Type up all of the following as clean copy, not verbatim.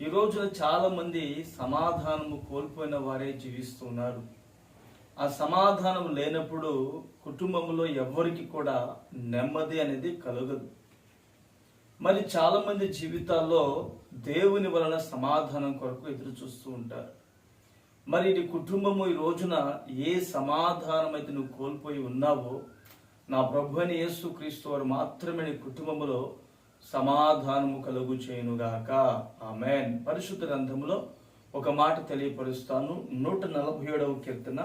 ఈ రోజున చాలా మంది సమాధానము కోల్పోయిన వారే జీవిస్తున్నారు. ఆ సమాధానం లేనప్పుడు కుటుంబంలో ఎవరికి కూడా నెమ్మది అనేది కలగదు. మరి చాలా మంది జీవితాల్లో దేవుని వలన సమాధానం కొరకు ఎదురు చూస్తూ ఉంటారు. మరి నీ కుటుంబము ఈ రోజున ఏ సమాధానం అయితే నువ్వు కోల్పోయి ఉన్నావో, నా ప్రభు అయిన యేసుక్రీస్తు వారు మాత్రమే నీ కుటుంబములో సమాధానము కలుగు చేయునుగాక. ఆమేన్. పరిశుద్ధ గ్రంథములో ఒక మాట తెలియపరుస్తాను. 147వ కీర్తన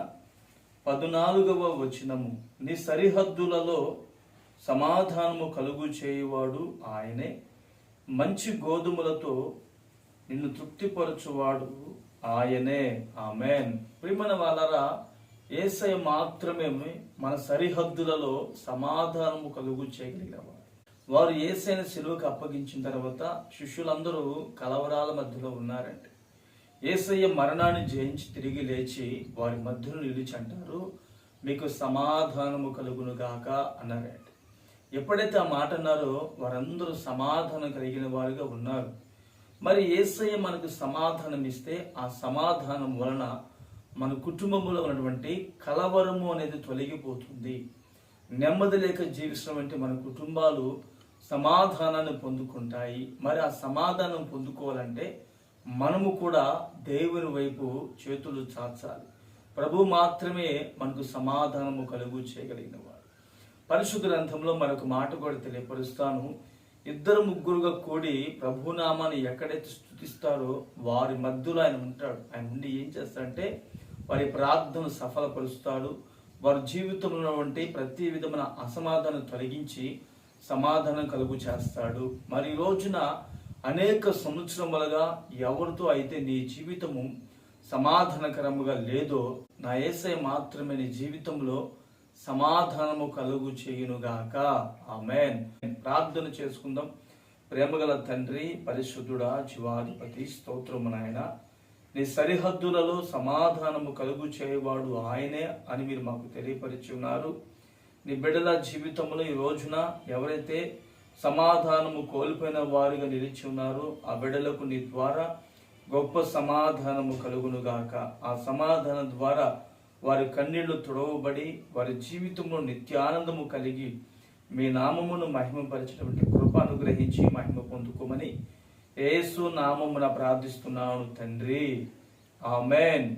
14వ వచనము, నీ సరిహద్దులలో సమాధానము కలుగు చేయువాడు ఆయనే, మంచి గోధుమలతో నిన్ను తృప్తిపరచువాడు ఆయనే. ఆమేన్. ప్రియమైన వాళ్ళరా, యేసయ్య మాత్రమే మన సరిహద్దులలో సమాధానము కలుగు చేయగలిగినవాడు. వారు యేసయ్యను సిలువకు అప్పగించిన తర్వాత శిష్యులందరూ కలవరాల మధ్యలో ఉన్నారంటే, యేసయ్య మరణాన్ని జయించి తిరిగి లేచి వారి మధ్యలో నిలిచి అంటారు, మీకు సమాధానము కలుగును గాక అన్నారంటే. ఎప్పుడైతే ఆ మాట అన్నారో వారందరూ సమాధానం కలిగిన వారుగా ఉన్నారు. మరి యేసయ్య మనకు సమాధానం ఇస్తే ఆ సమాధానం వలన మన కుటుంబంలో ఉన్నటువంటి కలవరము అనేది తొలగిపోతుంది. నెమ్మది లేక జీవిస్తున్నటువంటి మన కుటుంబాలు సమాధానాన్ని పొందుకుంటాయి. మరి ఆ సమాధానం పొందుకోవాలంటే మనము కూడా దేవుని వైపు చేతులు చాచాలి. ప్రభు మాత్రమే మనకు సమాధానము కలుగు చేయగలిగిన వాడు. పరిశుద్ధ గ్రంథంలో మరొక మాట కూడా తెలియపరుస్తాను. 2-3 కూడి ప్రభునామాన్ని ఎక్కడైతే స్తుతిస్తారో వారి మధ్యలో ఆయన ఉంటాడు. ఆయన ఉండి ఏం చేస్తాడంటే వారి ప్రార్థనను సఫలపరుస్తాడు. వారి జీవితంలో ఉన్నటువంటి ప్రతి విధమైన అసమాధానం తొలగించి సమాధానం కలుగు చేస్తాడు. మరి ఈ రోజున అనేక సంవత్సరములుగా ఎవరితో అయితే నీ జీవితము సమాధానకరముగా లేదో, నా యేసయ్య మాత్రమే నీ జీవితంలో సమాధానము కలుగు చేయునుగాక. ఆమేన్. ప్రార్థన చేసుకుందాం. ప్రేమగల తండ్రి, పరిశుద్ధుడా, జీవాధిపతి, స్తోత్రము నాయన. నీ సరిహద్దులలో సమాధానము కలుగు చేయవాడు ఆయనే అని మీరు మాకు తెలియపరిచి ఉన్నారు. నీ బిడ్డల జీవితంలో ఈ రోజున ఎవరైతే సమాధానము కోల్పోయిన వారుగా నిలిచి ఉన్నారో ఆ బిడ్డలకు నీ ద్వారా గొప్ప సమాధానము కలుగునుగాక. ఆ సమాధానం ద్వారా వారి కన్నీళ్లు తుడవబడి వారి జీవితంలో నిత్యానందము కలిగి మీ నామమును మహిమపరిచినటువంటి కృప అనుగ్రహించి మహిమ పొందుకోమని యేసు నామమున ప్రార్థిస్తున్నాను తండ్రి. ఆమేన్.